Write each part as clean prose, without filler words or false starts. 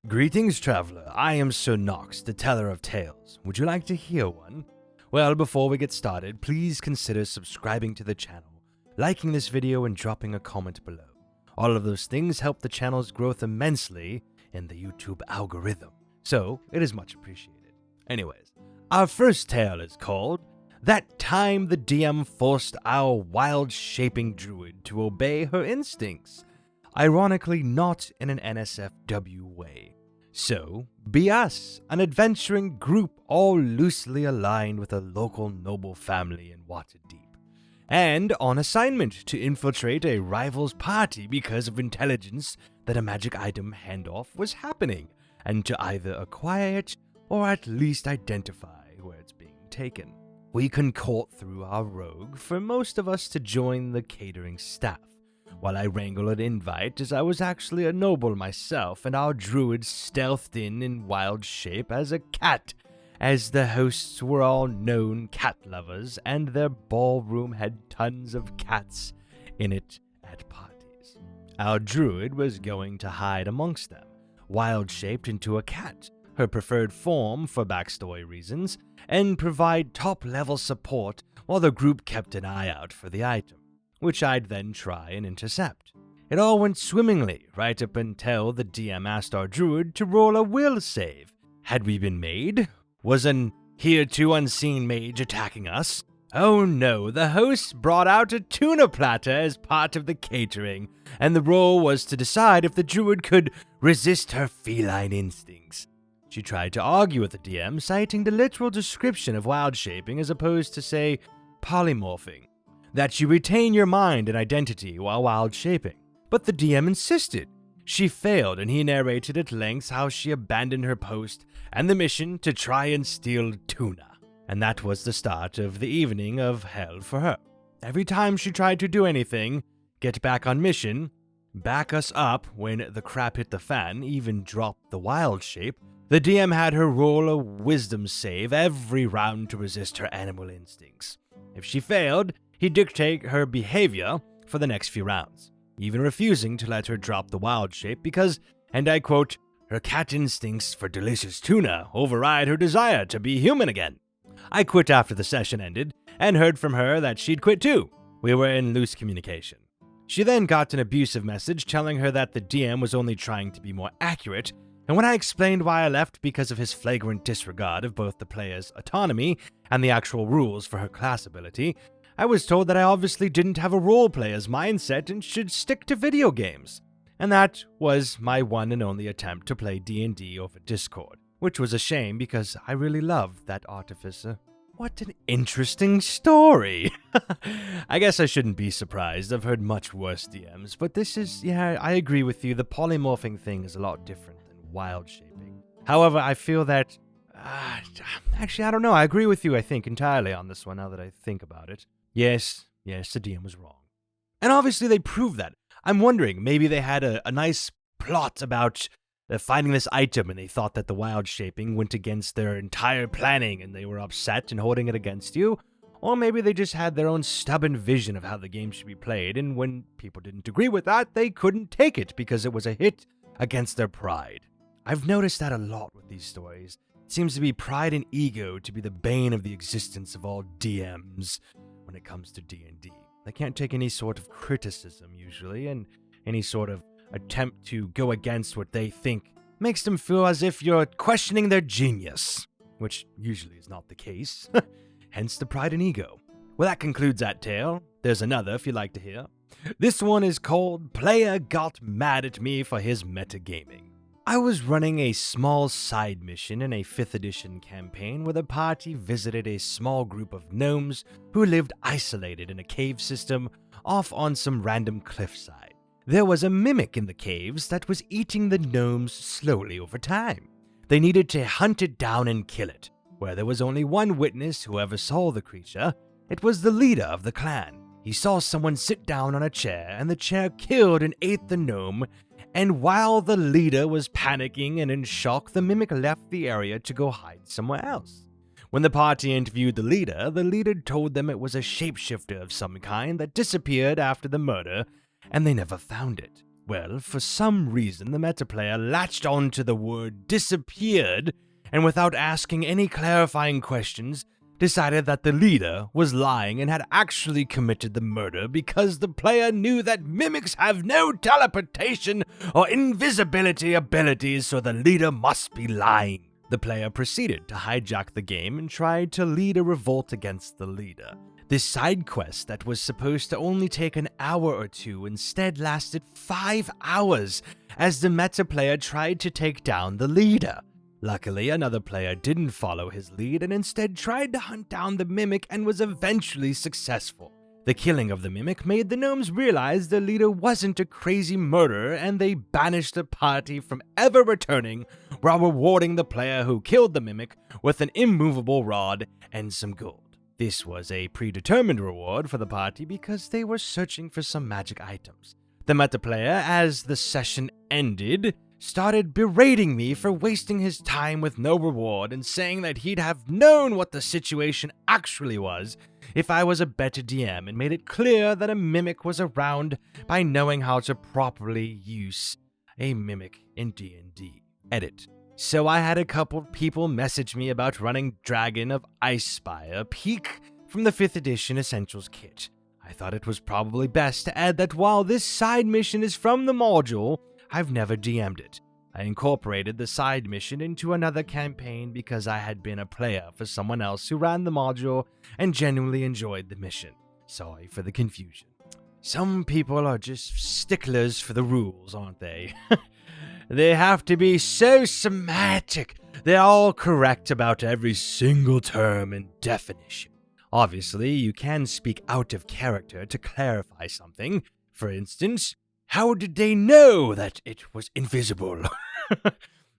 Greetings, traveler. I am Sir Knox, the teller of tales. Would you like to hear one? Well, before we get started, please consider subscribing to the channel, liking this video, and dropping a comment below. All of those things help the channel's growth immensely in the YouTube algorithm, so it is much appreciated. Anyways, our first tale is called That Time the DM Forced Our Wild-Shaping Druid to Obey Her Instincts. Ironically, not in an NSFW way. So, be us, an adventuring group all loosely aligned with a local noble family in Waterdeep, and on assignment to infiltrate a rival's party because of intelligence that a magic item handoff was happening, and to either acquire it or at least identify where it's being taken. We concord through our rogue for most of us to join the catering staff, while I wrangle an invite as I was actually a noble myself, and our druid stealthed in wild shape as a cat, as the hosts were all known cat lovers, and their ballroom had tons of cats in it at parties. Our druid was going to hide amongst them, wild-shaped into a cat, her preferred form for backstory reasons, and provide top-level support while the group kept an eye out for the item, which I'd then try and intercept. It all went swimmingly, right up until the DM asked our druid to roll a will save. Had we been made? Was an hereto unseen mage attacking us? Oh no, the host brought out a tuna platter as part of the catering, and the roll was to decide if the druid could resist her feline instincts. She tried to argue with the DM, citing the literal description of wild shaping as opposed to, say, polymorphing, that you retain your mind and identity while wild shaping. But the DM insisted. She failed, and he narrated at length how she abandoned her post and the mission to try and steal tuna. And that was the start of the evening of hell for her. Every time she tried to do anything, get back on mission, back us up when the crap hit the fan, even drop the wild shape, the DM had her roll a wisdom save every round to resist her animal instincts. If she failed, he'd dictate her behavior for the next few rounds, even refusing to let her drop the wild shape because, and I quote, her cat instincts for delicious tuna override her desire to be human again. I quit after the session ended, and heard from her that she'd quit too. We were in loose communication. She then got an abusive message telling her that the DM was only trying to be more accurate, and when I explained why I left because of his flagrant disregard of both the player's autonomy and the actual rules for her class ability, I was told that I obviously didn't have a role-player's mindset and should stick to video games. And that was my one and only attempt to play D&D over Discord, which was a shame because I really loved that artificer. What an interesting story! I guess I shouldn't be surprised. I've heard much worse DMs, but this is, yeah, I agree with you. The polymorphing thing is a lot different than wild shaping. However, I feel that actually, I don't know. I agree with you, I think, entirely on this one now that I think about it. Yes, the DM was wrong. And obviously they proved that. I'm wondering, maybe they had a nice plot about finding this item and they thought that the wild shaping went against their entire planning and they were upset and holding it against you. Or maybe they just had their own stubborn vision of how the game should be played, and when people didn't agree with that, they couldn't take it because it was a hit against their pride. I've noticed that a lot with these stories. It seems to be pride and ego to be the bane of the existence of all DMs when it comes to D&D. They can't take any sort of criticism, usually, and any sort of attempt to go against what they think makes them feel as if you're questioning their genius, which usually is not the case. Hence the pride and ego. Well, that concludes that tale. There's another if you'd like to hear. This one is called Player Got Mad at Me for His Metagaming. I was running a small side mission in a 5th edition campaign where the party visited a small group of gnomes who lived isolated in a cave system off on some random cliffside. There was a mimic in the caves that was eating the gnomes slowly over time. They needed to hunt it down and kill it. Where there was only one witness who ever saw the creature, it was the leader of the clan. He saw someone sit down on a chair, and the chair killed and ate the gnome, and while the leader was panicking and in shock, the mimic left the area to go hide somewhere else. When the party interviewed the leader told them it was a shapeshifter of some kind that disappeared after the murder, and they never found it. Well, for some reason, the meta player latched onto the word disappeared, and without asking any clarifying questions, decided that the leader was lying and had actually committed the murder because the player knew that mimics have no teleportation or invisibility abilities, so the leader must be lying. The player proceeded to hijack the game and tried to lead a revolt against the leader. This side quest that was supposed to only take an hour or two instead lasted 5 hours as the meta player tried to take down the leader. Luckily, another player didn't follow his lead and instead tried to hunt down the mimic and was eventually successful. The killing of the mimic made the gnomes realize the leader wasn't a crazy murderer, and they banished the party from ever returning while rewarding the player who killed the mimic with an immovable rod and some gold. This was a predetermined reward for the party because they were searching for some magic items. The meta player, as the session ended, started berating me for wasting his time with no reward and saying that he'd have known what the situation actually was if I was a better DM, and made it clear that a mimic was around by knowing how to properly use a mimic in D&D. Edit. So I had a couple of people message me about running Dragon of Icespire Peak from the 5th edition Essentials kit. I thought it was probably best to add that while this side mission is from the module, I've never DM'd it. I incorporated the side mission into another campaign because I had been a player for someone else who ran the module and genuinely enjoyed the mission. Sorry for the confusion. Some people are just sticklers for the rules, aren't they? They have to be so semantic. They're all correct about every single term and definition. Obviously, you can speak out of character to clarify something. For instance, how did they know that it was invisible?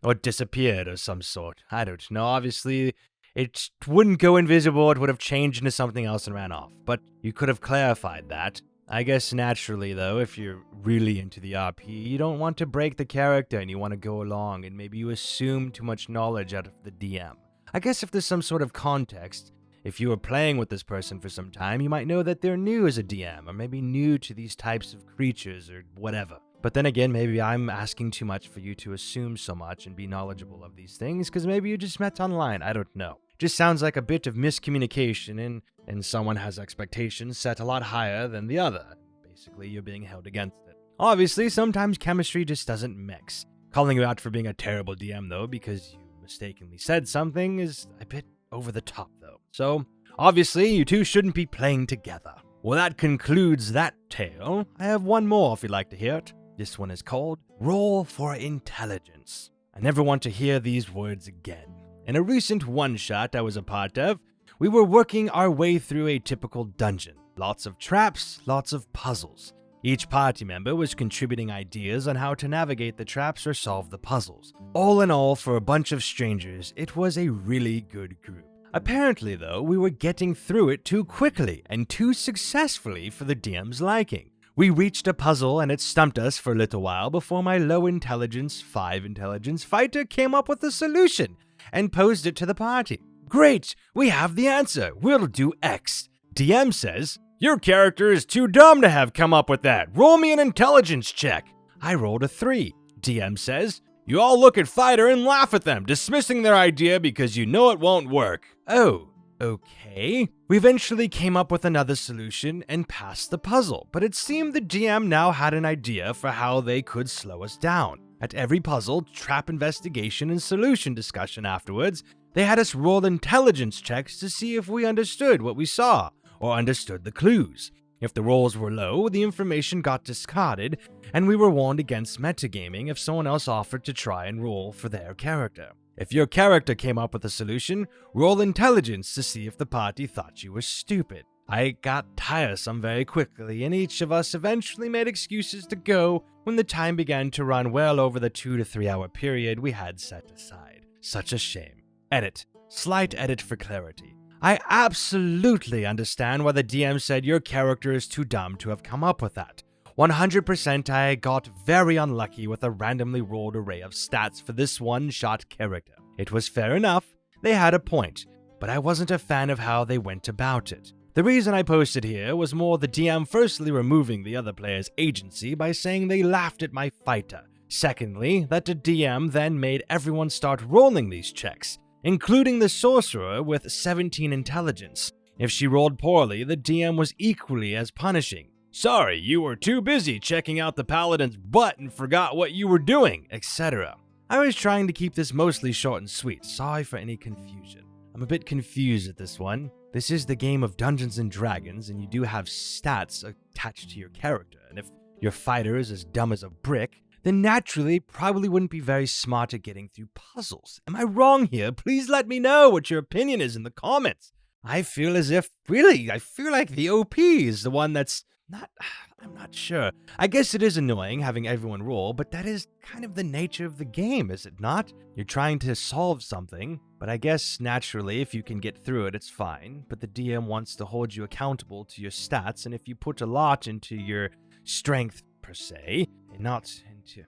Or disappeared or some sort. I don't know. Obviously, it wouldn't go invisible. It would have changed into something else and ran off. But you could have clarified that. I guess naturally, though, if you're really into the RP, you don't want to break the character and you want to go along, and maybe you assume too much knowledge out of the DM. I guess if there's some sort of context, if you were playing with this person for some time, you might know that they're new as a DM, or maybe new to these types of creatures or whatever. But then again, maybe I'm asking too much for you to assume so much and be knowledgeable of these things, because maybe you just met online, I don't know. Just sounds like a bit of miscommunication, and someone has expectations set a lot higher than the other. Basically, you're being held against it. Obviously, sometimes chemistry just doesn't mix. Calling you out for being a terrible DM, though, because you mistakenly said something is a bit over the top, though. So, obviously, you two shouldn't be playing together. Well, that concludes that tale. I have one more if you'd like to hear it. This one is called Roll for Intelligence. I never want to hear these words again. In a recent one-shot I was a part of, we were working our way through a typical dungeon. Lots of traps, lots of puzzles. Each party member was contributing ideas on how to navigate the traps or solve the puzzles. All in all, for a bunch of strangers, it was a really good group. Apparently, though, we were getting through it too quickly and too successfully for the DM's liking. We reached a puzzle and it stumped us for a little while before my low intelligence, 5 intelligence fighter came up with a solution and posed it to the party. Great, we have the answer. We'll do X. DM says, your character is too dumb to have come up with that. Roll me an intelligence check. I rolled a 3. DM says, you all look at fighter and laugh at them, dismissing their idea because you know it won't work. Oh. Okay. We eventually came up with another solution and passed the puzzle, but it seemed the GM now had an idea for how they could slow us down. At every puzzle, trap investigation, and solution discussion afterwards, they had us roll intelligence checks to see if we understood what we saw, or understood the clues. If the rolls were low, the information got discarded, and we were warned against metagaming if someone else offered to try and roll for their character. If your character came up with a solution, roll intelligence to see if the party thought you were stupid. I got tiresome very quickly, and each of us eventually made excuses to go when the time began to run well over the 2 to 3 hour period we had set aside. Such a shame. Edit. Slight edit for clarity. I absolutely understand why the DM said your character is too dumb to have come up with that. 100% I got very unlucky with a randomly rolled array of stats for this one-shot character. It was fair enough, they had a point, but I wasn't a fan of how they went about it. The reason I posted here was more the DM firstly removing the other player's agency by saying they laughed at my fighter. Secondly, that the DM then made everyone start rolling these checks, including the sorcerer with 17 intelligence. If she rolled poorly, the DM was equally as punishing. Sorry, you were too busy checking out the paladin's butt and forgot what you were doing, etc. I was trying to keep this mostly short and sweet. Sorry for any confusion. I'm a bit confused at this one. This is the game of Dungeons and Dragons, and you do have stats attached to your character, and if your fighter is as dumb as a brick, then naturally probably wouldn't be very smart at getting through puzzles. Am I wrong here? Please let me know what your opinion is in the comments. I feel like the OP is the one that's I'm not sure. I guess it is annoying having everyone roll, but that is kind of the nature of the game, is it not? You're trying to solve something, but I guess naturally if you can get through it, it's fine. But the DM wants to hold you accountable to your stats, and if you put a lot into your strength per se, and not into,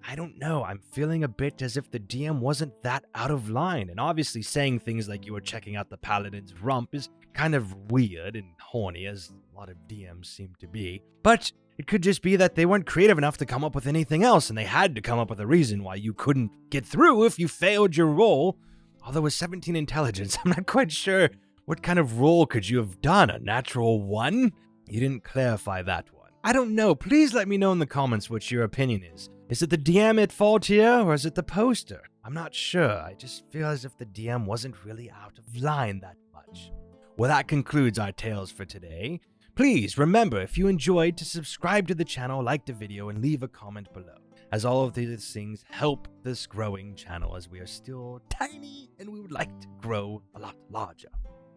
I don't know, I'm feeling a bit as if the DM wasn't that out of line, and obviously saying things like you were checking out the paladin's rump is kind of weird and horny, as a lot of DMs seem to be. But it could just be that they weren't creative enough to come up with anything else, and they had to come up with a reason why you couldn't get through if you failed your roll. Although with 17 intelligence, I'm not quite sure what kind of roll could you have done, a natural 1? You didn't clarify that one. I don't know, please let me know in the comments what your opinion is. Is it the DM at fault here, or is it the poster? I'm not sure, I just feel as if the DM wasn't really out of line that much. Well, that concludes our tales for today. Please remember, if you enjoyed, to subscribe to the channel, like the video, and leave a comment below, as all of these things help this growing channel, as we are still tiny and we would like to grow a lot larger.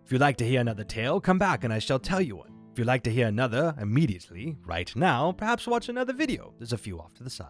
If you'd like to hear another tale, come back and I shall tell you one. If you'd like to hear another immediately, right now, perhaps watch another video. There's a few off to the side.